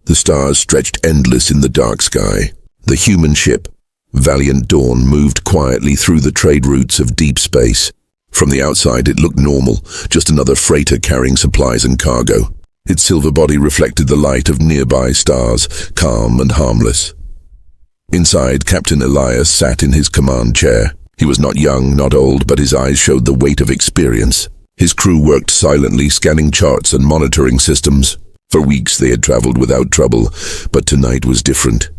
The stars stretched endless in the dark sky. The human ship, Valiant Dawn, moved quietly through the trade routes of deep space. From the outside it looked normal, just another freighter carrying supplies and cargo. Its silver body reflected the light of nearby stars, calm and harmless. Inside, Captain Elias sat in his command chair. He was not young, not old, but his eyes showed the weight of experience. His crew worked silently, scanning charts and monitoring systems. For weeks they had traveled without trouble, but tonight was different.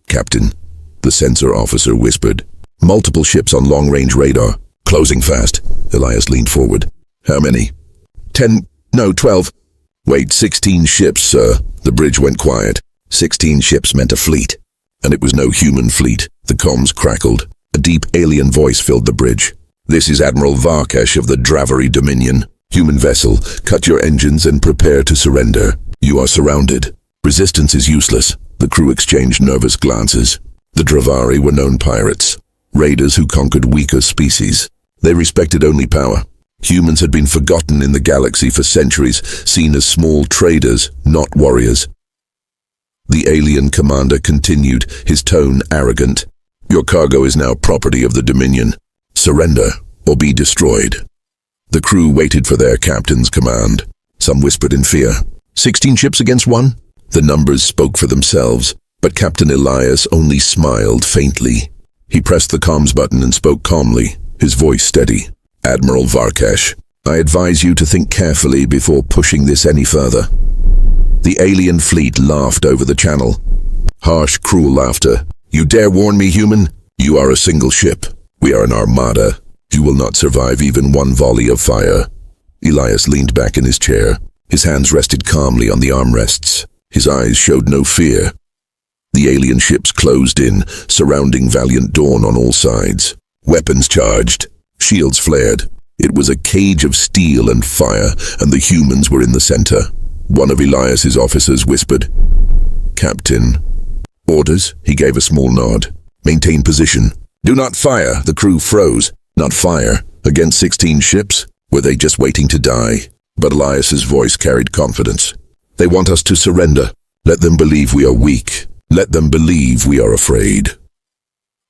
"Captain," the sensor officer whispered. "Multiple ships on long-range radar. Closing fast." Elias leaned forward. "How many?" 10, no, 12. "Wait, 16 ships, sir." The bridge went quiet. 16 ships meant a fleet. And it was no human fleet. The comms crackled. A deep alien voice filled the bridge. "This is Admiral Varkesh of the Dravery Dominion. Human vessel, cut your engines and prepare to surrender. You are surrounded. Resistance is useless." The crew exchanged nervous glances. The Dravari were known pirates, raiders who conquered weaker species. They respected only power. Humans had been forgotten in the galaxy for centuries, seen as small traders, not warriors. The alien commander continued, his tone arrogant. "Your cargo is now property of the Dominion. Surrender or be destroyed." The crew waited for their captain's command. Some whispered in fear. 16 ships against 1? The numbers spoke for themselves, but Captain Elias only smiled faintly. He pressed the comms button and spoke calmly, his voice steady. "Admiral Varkesh, I advise you to think carefully before pushing this any further." The alien fleet laughed over the channel. Harsh, cruel laughter. "You dare warn me, human? You are a single ship. We are an armada. You will not survive even one volley of fire." Elias leaned back in his chair. His hands rested calmly on the armrests. His eyes showed no fear. The alien ships closed in, surrounding Valiant Dawn on all sides. Weapons charged. Shields flared. It was a cage of steel and fire, and the humans were in the center. One of Elias's officers whispered, "Captain." "Orders?" He gave a small nod. "Maintain position." "Do not fire." The crew froze. Not fire? Against 16 ships? Were they just waiting to die? But Elias's voice carried confidence. "They want us to surrender. Let them believe we are weak. Let them believe we are afraid."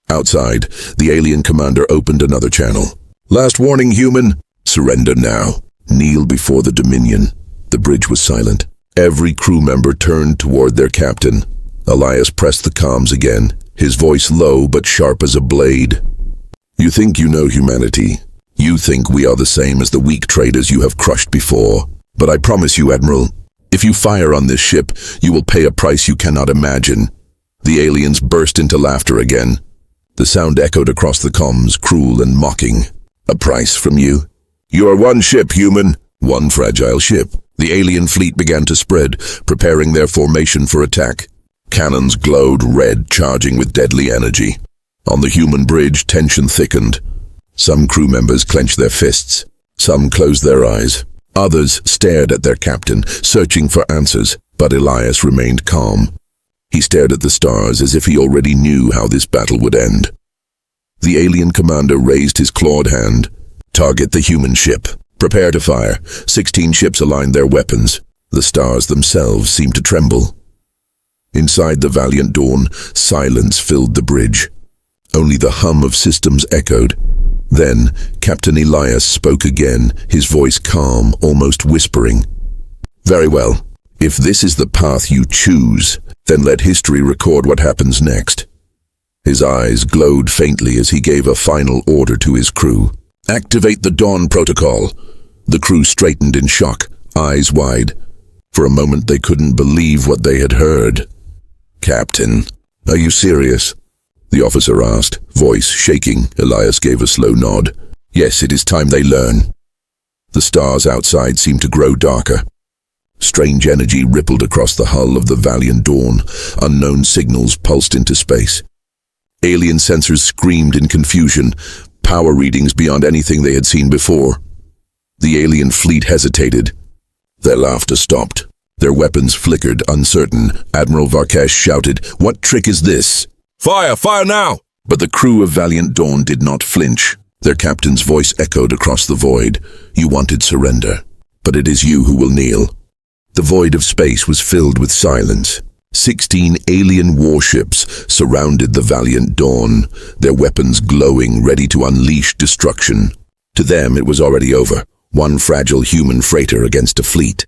Outside, the alien commander opened another channel. "Last warning, human. Surrender now. Kneel before the Dominion." The bridge was silent. Every crew member turned toward their captain. Elias pressed the comms again, his voice low but sharp as a blade. "You think you know humanity. You think we are the same as the weak traders you have crushed before. But I promise you, Admiral, if you fire on this ship, you will pay a price you cannot imagine." The aliens burst into laughter again. The sound echoed across the comms, cruel and mocking. "A price from you? You are one ship, human. One fragile ship." The alien fleet began to spread, preparing their formation for attack. Cannons glowed red, charging with deadly energy. On the human bridge, tension thickened. Some crew members clenched their fists. Some closed their eyes. Others stared at their captain, searching for answers, but Elias remained calm. He stared at the stars as if he already knew how this battle would end. The alien commander raised his clawed hand. "Target the human ship. Prepare to fire." 16 ships aligned their weapons. The stars themselves seemed to tremble. Inside the Valiant Dawn, silence filled the bridge. Only the hum of systems echoed. Then, Captain Elias spoke again, his voice calm, almost whispering. "Very well. If this is the path you choose, then let history record what happens next." His eyes glowed faintly as he gave a final order to his crew. "Activate the Dawn Protocol." The crew straightened in shock, eyes wide. For a moment they couldn't believe what they had heard. "Captain, are you serious?" the officer asked, voice shaking. Elias gave a slow nod. "Yes, it is time they learn." The stars outside seemed to grow darker. Strange energy rippled across the hull of the Valiant Dawn. Unknown signals pulsed into space. Alien sensors screamed in confusion, power readings beyond anything they had seen before. The alien fleet hesitated. Their laughter stopped. Their weapons flickered, uncertain. Admiral Varkesh shouted, "What trick is this?" "Fire! Fire now!" But the crew of Valiant Dawn did not flinch. Their captain's voice echoed across the void. "You wanted surrender, but it is you who will kneel." The void of space was filled with silence. 16 alien warships surrounded the Valiant Dawn, their weapons glowing, ready to unleash destruction. To them, it was already over. One fragile human freighter against a fleet.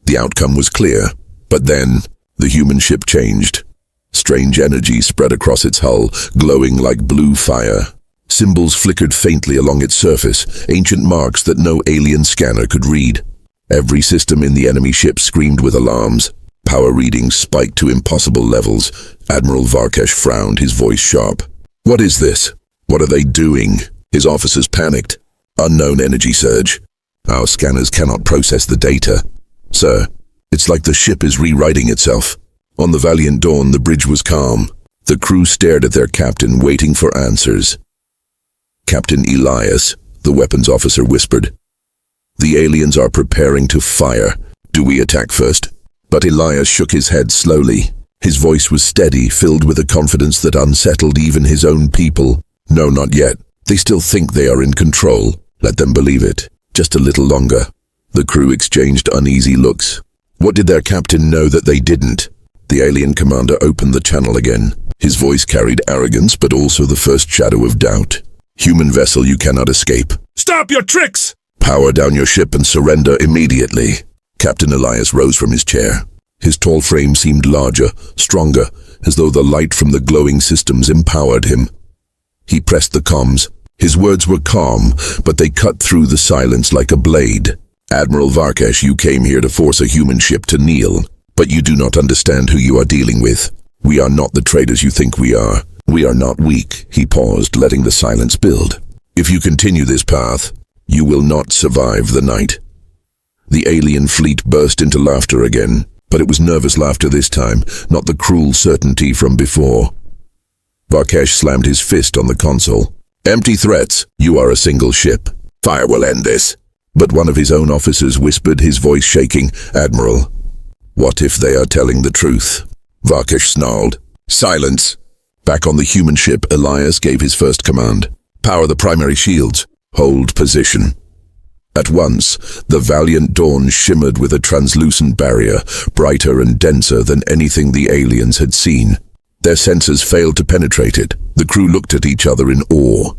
The outcome was clear, but then the human ship changed. Strange energy spread across its hull, glowing like blue fire. Symbols flickered faintly along its surface, ancient marks that no alien scanner could read. Every system in the enemy ship screamed with alarms. Power readings spiked to impossible levels. Admiral Varkesh frowned, his voice sharp. "What is this? What are they doing?" His officers panicked. "Unknown energy surge. Our scanners cannot process the data. Sir, it's like the ship is rewriting itself." On the Valiant Dawn, the bridge was calm. The crew stared at their captain, waiting for answers. "Captain Elias," the weapons officer whispered. "The aliens are preparing to fire. Do we attack first?" But Elias shook his head slowly. His voice was steady, filled with a confidence that unsettled even his own people. "No, not yet. They still think they are in control. Let them believe it. Just a little longer." The crew exchanged uneasy looks. What did their captain know that they didn't? The alien commander opened the channel again. His voice carried arrogance, but also the first shadow of doubt. "Human vessel, you cannot escape. Stop your tricks! Power down your ship and surrender immediately." Captain Elias rose from his chair. His tall frame seemed larger, stronger, as though the light from the glowing systems empowered him. He pressed the comms. His words were calm, but they cut through the silence like a blade. "Admiral Varkesh, you came here to force a human ship to kneel, but you do not understand who you are dealing with. We are not the traitors you think we are. We are not weak." He paused, letting the silence build. "If you continue this path, you will not survive the night." The alien fleet burst into laughter again, but it was nervous laughter this time, not the cruel certainty from before. Varkesh slammed his fist on the console. "Empty threats. You are a single ship. Fire will end this." But one of his own officers whispered, his voice shaking, "Admiral, what if they are telling the truth?" Varkesh snarled. "Silence." Back on the human ship, Elias gave his first command. "Power the primary shields. Hold position." At once, the Valiant Dawn shimmered with a translucent barrier, brighter and denser than anything the aliens had seen. Their sensors failed to penetrate it. The crew looked at each other in awe.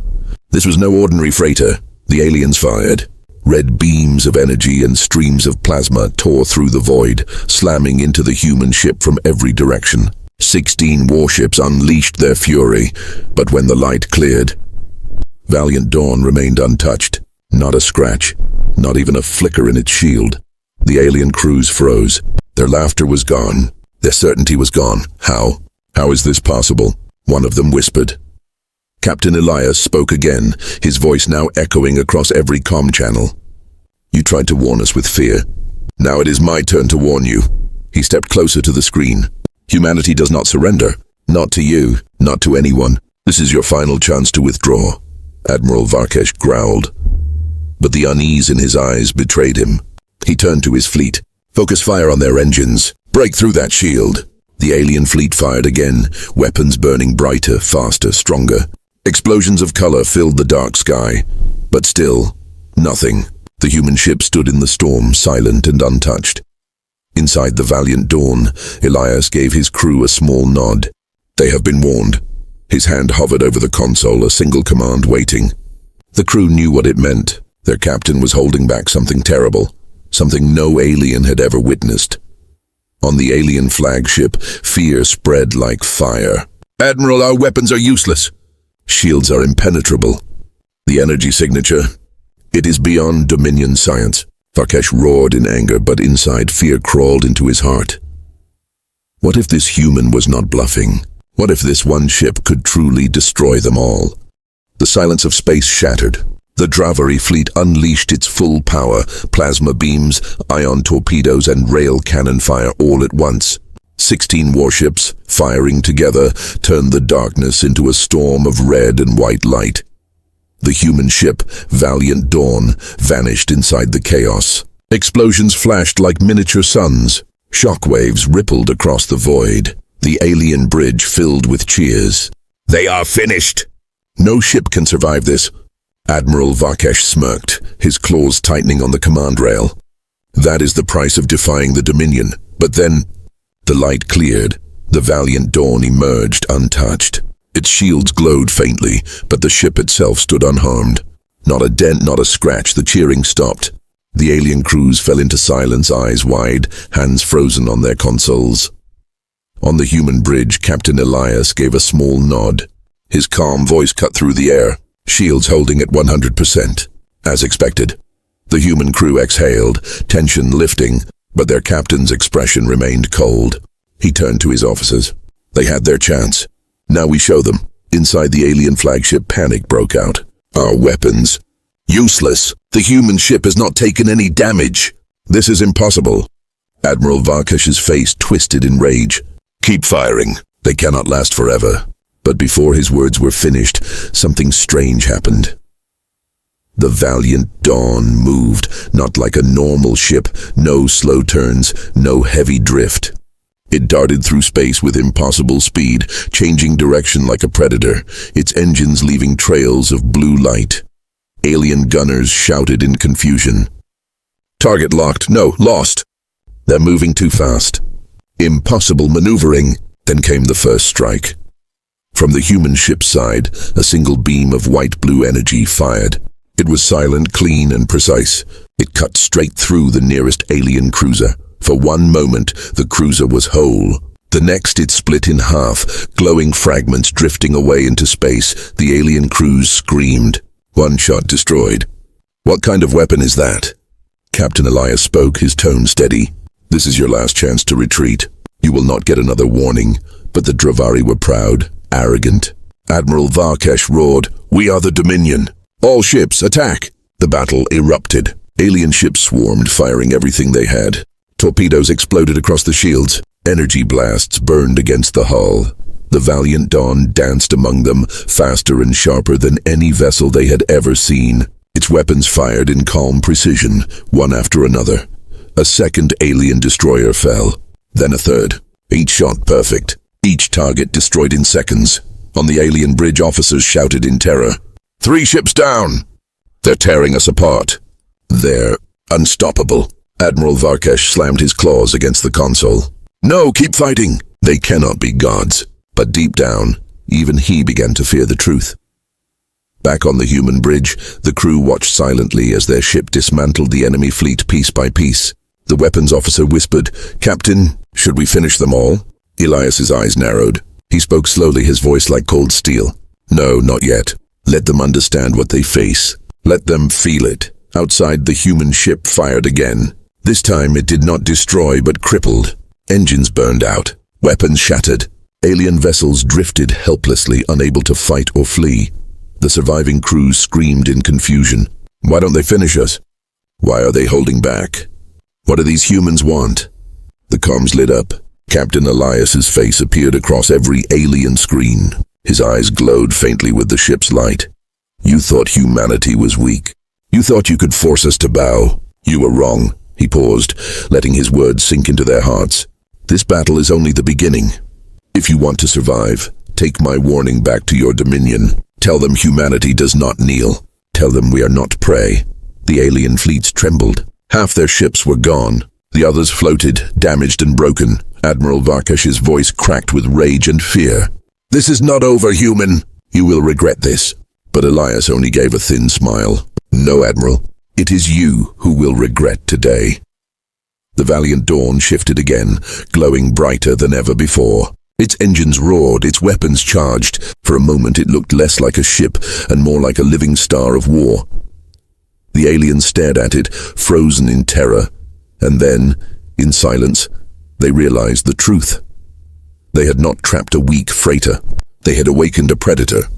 This was no ordinary freighter. The aliens fired. Red beams of energy and streams of plasma tore through the void, slamming into the human ship from every direction. 16 warships unleashed their fury, but when the light cleared, Valiant Dawn remained untouched. Not a scratch, not even a flicker in its shield. The alien crews froze. Their laughter was gone. Their certainty was gone. "How? How is this possible?" one of them whispered. Captain Elias spoke again, his voice now echoing across every comm channel. "You tried to warn us with fear. Now it is my turn to warn you." He stepped closer to the screen. "Humanity does not surrender. Not to you, not to anyone. This is your final chance to withdraw." Admiral Varkesh growled, but the unease in his eyes betrayed him. He turned to his fleet. "Focus fire on their engines. Break through that shield." The alien fleet fired again, weapons burning brighter, faster, stronger. Explosions of color filled the dark sky, but still, nothing. The human ship stood in the storm, silent and untouched. Inside the Valiant Dawn, Elias gave his crew a small nod. "They have been warned." His hand hovered over the console, a single command waiting. The crew knew what it meant. Their captain was holding back something terrible, something no alien had ever witnessed. On the alien flagship, fear spread like fire. "Admiral, our weapons are useless. Shields are impenetrable. The energy signature, it is beyond Dominion science." Varkesh roared in anger, but inside fear crawled into his heart. What if this human was not bluffing? What if this one ship could truly destroy them all? The silence of space shattered. The Dravari fleet unleashed its full power, plasma beams, ion torpedoes, and rail cannon fire all at once. 16 warships, firing together, turned the darkness into a storm of red and white light. The human ship, Valiant Dawn, vanished inside the chaos. Explosions flashed like miniature suns. Shockwaves rippled across the void. The alien bridge filled with cheers. "They are finished! No ship can survive this." Admiral Varkesh smirked, his claws tightening on the command rail. "That is the price of defying the Dominion." But then, The light cleared. The Valiant Dawn emerged untouched. Its shields glowed faintly, but the ship itself stood unharmed. Not a dent, not a scratch. The cheering stopped. The alien crews fell into silence, eyes wide, hands frozen on their consoles. On the human bridge, Captain Elias gave a small nod. His calm voice cut through the air, shields holding at 100%. As expected. The human crew exhaled, tension lifting, but their captain's expression remained cold. He turned to his officers. They had their chance. Now we show them. Inside the alien flagship, panic broke out. Our weapons. Useless. The human ship has not taken any damage. This is impossible. Admiral Varkash's face twisted in rage. Keep firing. They cannot last forever. But before his words were finished, something strange happened. The Valiant Dawn moved, not like a normal ship, no slow turns, no heavy drift. It darted through space with impossible speed, changing direction like a predator, its engines leaving trails of blue light. Alien gunners shouted in confusion. Target locked, no, lost. They're moving too fast. Impossible maneuvering. Then came the first strike. From the human ship's side, a single beam of white-blue energy fired. It was silent, clean, and precise. It cut straight through the nearest alien cruiser. For one moment, the cruiser was whole. The next, it split in half, glowing fragments drifting away into space. The alien crews screamed. One shot destroyed. What kind of weapon is that? Captain Elias spoke, his tone steady. This is your last chance to retreat. You will not get another warning. But the Dravari were proud, arrogant. Admiral Varkash roared, "We are the Dominion. All ships, attack!" The battle erupted. Alien ships swarmed, firing everything they had. Torpedoes exploded across the shields. Energy blasts burned against the hull. The Valiant Dawn danced among them, faster and sharper than any vessel they had ever seen. Its weapons fired in calm precision, one after another. A second alien destroyer fell, then a third. Each shot perfect. Each target destroyed in seconds. On the alien bridge, officers shouted in terror. 3 ships down! They're tearing us apart. They're unstoppable. Admiral Varkash slammed his claws against the console. No, keep fighting! They cannot be gods. But deep down, even he began to fear the truth. Back on the human bridge, the crew watched silently as their ship dismantled the enemy fleet piece by piece. The weapons officer whispered, "Captain, should we finish them all?" Elias's eyes narrowed. He spoke slowly, his voice like cold steel. "No, not yet. Let them understand what they face. Let them feel it." Outside, the human ship fired again. This time it did not destroy but crippled. Engines burned out. Weapons shattered. Alien vessels drifted helplessly, unable to fight or flee. The surviving crews screamed in confusion. Why don't they finish us? Why are they holding back? What do these humans want? The comms lit up. Captain Elias's face appeared across every alien screen. His eyes glowed faintly with the ship's light. You thought humanity was weak. You thought you could force us to bow. You were wrong. He paused, letting his words sink into their hearts. This battle is only the beginning. If you want to survive, take my warning back to your Dominion. Tell them humanity does not kneel. Tell them we are not prey. The alien fleets trembled. Half their ships were gone. The others floated, damaged and broken. Admiral Varkash's voice cracked with rage and fear. This is not over, human. You will regret this. But Elias only gave a thin smile. No, Admiral. It is you who will regret today. The Valiant Dawn shifted again, glowing brighter than ever before. Its engines roared, its weapons charged. For a moment it looked less like a ship and more like a living star of war. The aliens stared at it, frozen in terror. And then, in silence, they realized the truth. They had not trapped a weak freighter. They had awakened a predator.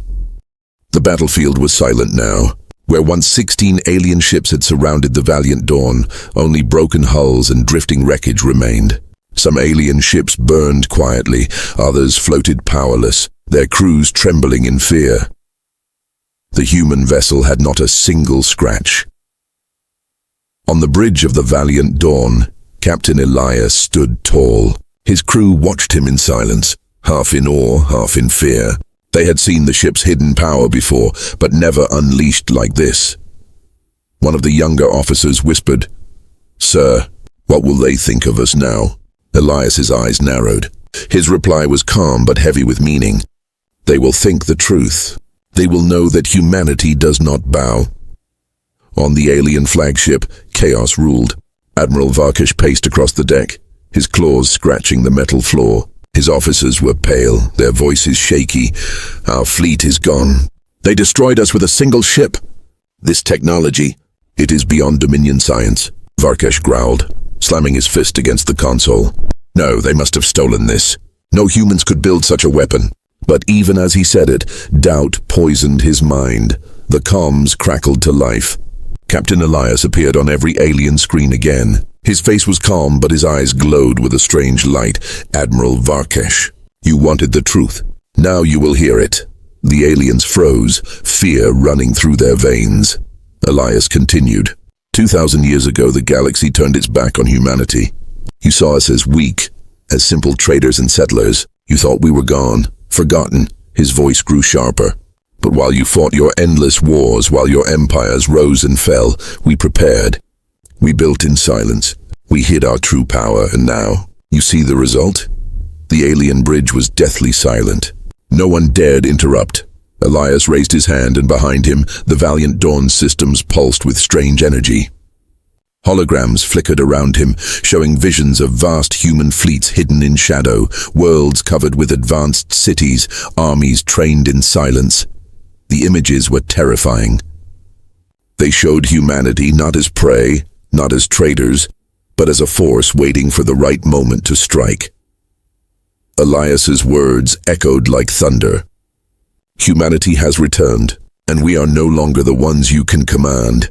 The battlefield was silent now. Where once 16 alien ships had surrounded the Valiant Dawn, only broken hulls and drifting wreckage remained. Some alien ships burned quietly, others floated powerless, their crews trembling in fear. The human vessel had not a single scratch. On the bridge of the Valiant Dawn, Captain Elias stood tall. His crew watched him in silence, half in awe, half in fear. They had seen the ship's hidden power before, but never unleashed like this. One of the younger officers whispered, "Sir, what will they think of us now?" Elias's eyes narrowed. His reply was calm but heavy with meaning. They will think the truth. They will know that humanity does not bow. On the alien flagship, chaos ruled. Admiral Varkesh paced across the deck, his claws scratching the metal floor. His officers were pale, their voices shaky. Our fleet is gone. They destroyed us with a single ship. This technology, it is beyond Dominion science, Varkesh growled, slamming his fist against the console. No, they must have stolen this. No humans could build such a weapon. But even as he said it, doubt poisoned his mind. The comms crackled to life. Captain Elias appeared on every alien screen again. His face was calm, but his eyes glowed with a strange light. Admiral Varkesh, you wanted the truth. Now you will hear it. The aliens froze, fear running through their veins. Elias continued. 2,000 years ago, the galaxy turned its back on humanity. You saw us as weak, as simple traders and settlers. You thought we were gone, forgotten. His voice grew sharper. But while you fought your endless wars, while your empires rose and fell, we prepared. We built in silence. We hid our true power, and now, you see the result? The alien bridge was deathly silent. No one dared interrupt. Elias raised his hand, and behind him, the Valiant Dawn systems pulsed with strange energy. Holograms flickered around him, showing visions of vast human fleets hidden in shadow, worlds covered with advanced cities, armies trained in silence. The images were terrifying. They showed humanity not as prey, not as traders, but as a force waiting for the right moment to strike. Elias's words echoed like thunder. Humanity has returned, and we are no longer the ones you can command.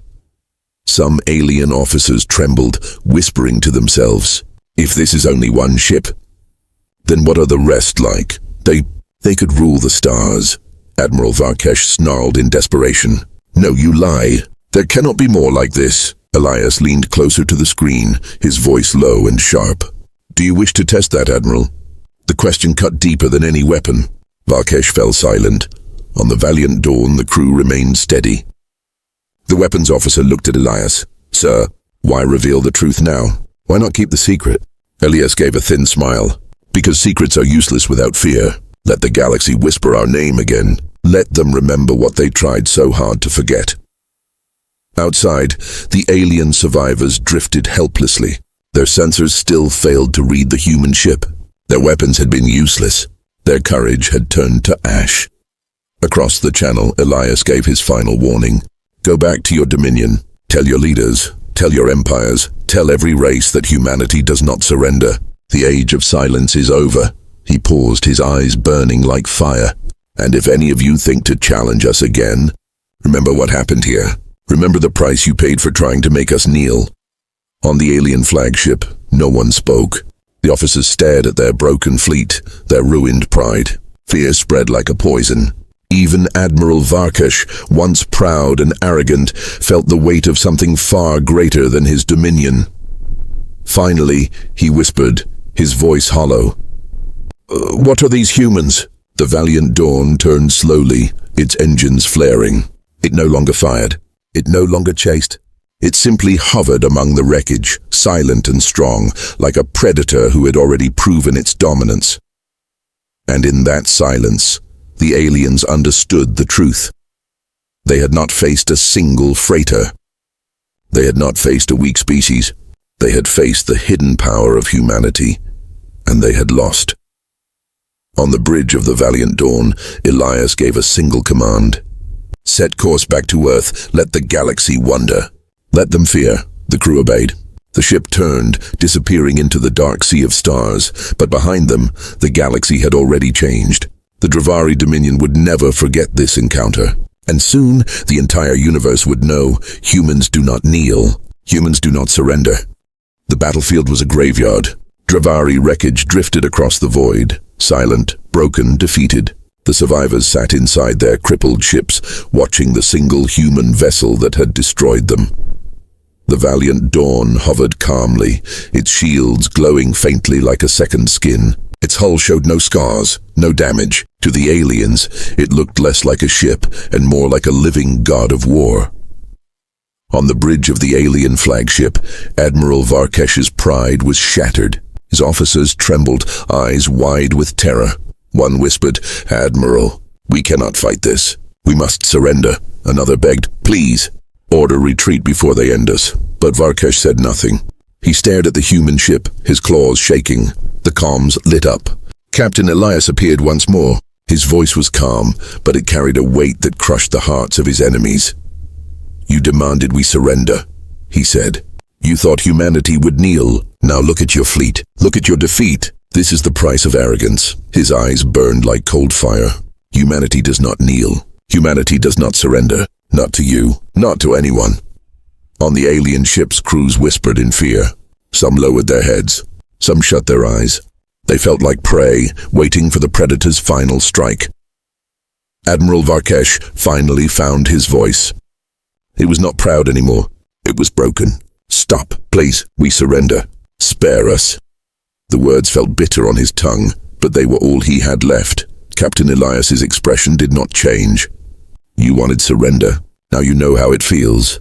Some alien officers trembled, whispering to themselves, if this is only one ship, then what are the rest like? They could rule the stars. Admiral Varkesh snarled in desperation. No, you lie. There cannot be more like this. Elias leaned closer to the screen, his voice low and sharp. Do you wish to test that, Admiral? The question cut deeper than any weapon. Varkesh fell silent. On the Valiant Dawn, the crew remained steady. The weapons officer looked at Elias. Sir, why reveal the truth now? Why not keep the secret? Elias gave a thin smile. Because secrets are useless without fear. Let the galaxy whisper our name again. Let them remember what they tried so hard to forget. Outside, the alien survivors drifted helplessly. Their sensors still failed to read the human ship. Their weapons had been useless. Their courage had turned to ash. Across the channel, Elias gave his final warning. Go back to your dominion. Tell your leaders. Tell your empires. Tell every race that humanity does not surrender. The age of silence is over. He paused, his eyes burning like fire. And if any of you think to challenge us again, remember what happened here. Remember the price you paid for trying to make us kneel. On the alien flagship, no one spoke. The officers stared at their broken fleet, their ruined pride. Fear spread like a poison. Even Admiral Varkesh, once proud and arrogant, felt the weight of something far greater than his dominion. Finally, he whispered, his voice hollow. What are these humans? The Valiant Dawn turned slowly, its engines flaring. It no longer fired. It no longer chased. It simply hovered among the wreckage, silent and strong, like a predator who had already proven its dominance. And in that silence, the aliens understood the truth. They had not faced a single freighter. They had not faced a weak species. They had faced the hidden power of humanity, and they had lost. On the bridge of the Valiant Dawn, Elias gave a single command. Set course back to Earth. Let the galaxy wonder. Let them fear. The crew obeyed. The ship turned, disappearing into the dark sea of stars, but behind them, the galaxy had already changed. The Dravari Dominion would never forget this encounter. And soon, the entire universe would know, humans do not kneel. Humans do not surrender. The battlefield was a graveyard. Dravari wreckage drifted across the void, silent, broken, defeated. The survivors sat inside their crippled ships, watching the single human vessel that had destroyed them. The Valiant Dawn hovered calmly, its shields glowing faintly like a second skin. Its hull showed no scars, no damage. To the aliens, it looked less like a ship and more like a living god of war. On the bridge of the alien flagship, Admiral Varkesh's pride was shattered. His officers trembled, eyes wide with terror. One whispered, "Admiral, we cannot fight this. We must surrender." Another begged, "Please, order retreat before they end us." But Varkesh said nothing. He stared at the human ship, his claws shaking. The comms lit up. Captain Elias appeared once more. His voice was calm, but it carried a weight that crushed the hearts of his enemies. "You demanded we surrender," he said. "You thought humanity would kneel. Now look at your fleet. Look at your defeat. This is the price of arrogance." His eyes burned like cold fire. Humanity does not kneel. Humanity does not surrender. Not to you. Not to anyone. On the alien ship's crews whispered in fear. Some lowered their heads. Some shut their eyes. They felt like prey, waiting for the predator's final strike. Admiral Varkesh finally found his voice. It was not proud anymore. It was broken. "Stop, please. We surrender. Spare us." The words felt bitter on his tongue, but they were all he had left. Captain Elias's expression did not change. "You wanted surrender. Now you know how it feels."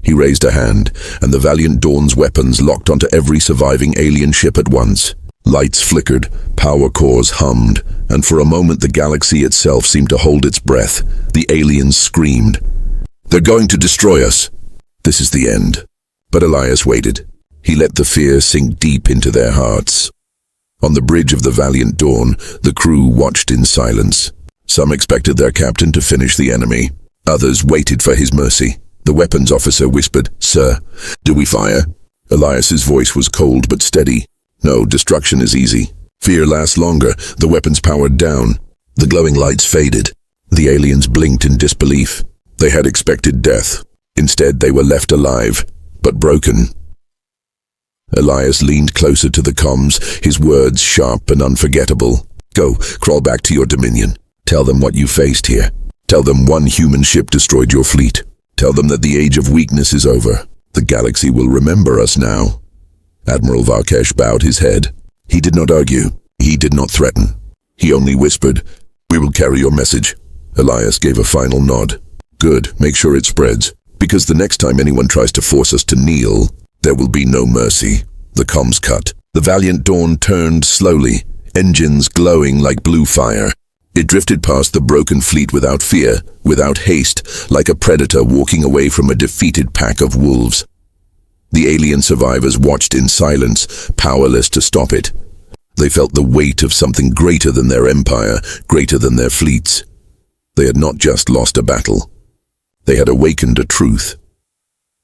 He raised a hand, and the Valiant Dawn's weapons locked onto every surviving alien ship at once. Lights flickered, power cores hummed, and for a moment the galaxy itself seemed to hold its breath. The aliens screamed. "They're going to destroy us. This is the end." But Elias waited. He let the fear sink deep into their hearts. On the bridge of the Valiant Dawn, the crew watched in silence. Some expected their captain to finish the enemy. Others waited for his mercy. The weapons officer whispered, "Sir, do we fire?" Elias's voice was cold but steady. "No, destruction is easy. Fear lasts longer." The weapons powered down. The glowing lights faded. The aliens blinked in disbelief. They had expected death. Instead, they were left alive, but broken. Elias leaned closer to the comms, his words sharp and unforgettable. "Go, crawl back to your dominion. Tell them what you faced here. Tell them one human ship destroyed your fleet. Tell them that the age of weakness is over. The galaxy will remember us now." Admiral Varkesh bowed his head. He did not argue. He did not threaten. He only whispered, "We will carry your message." Elias gave a final nod. "Good, make sure it spreads. Because the next time anyone tries to force us to kneel, there will be no mercy." The comms cut. The Valiant Dawn turned slowly, engines glowing like blue fire. It drifted past the broken fleet without fear, without haste, like a predator walking away from a defeated pack of wolves. The alien survivors watched in silence, powerless to stop it. They felt the weight of something greater than their empire, greater than their fleets. They had not just lost a battle. They had awakened a truth.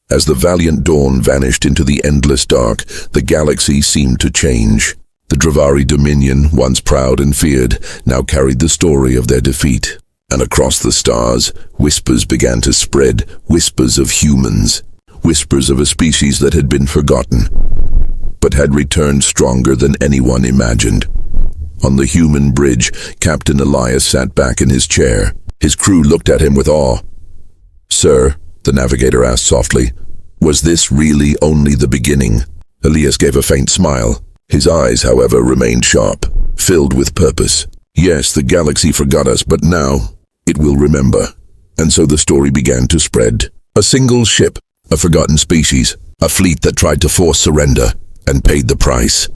As the Valiant Dawn vanished into the endless dark, the galaxy seemed to change. The Dravari Dominion, once proud and feared, now carried the story of their defeat. And across the stars, whispers began to spread, whispers of humans, whispers of a species that had been forgotten, but had returned stronger than anyone imagined. On the human bridge, Captain Elias sat back in his chair. His crew looked at him with awe. "Sir," the navigator asked softly, "was this really only the beginning?" Elias gave a faint smile. His eyes, however, remained sharp, filled with purpose. "Yes, the galaxy forgot us, but now it will remember." And so the story began to spread. A single ship, a forgotten species, a fleet that tried to force surrender and paid the price.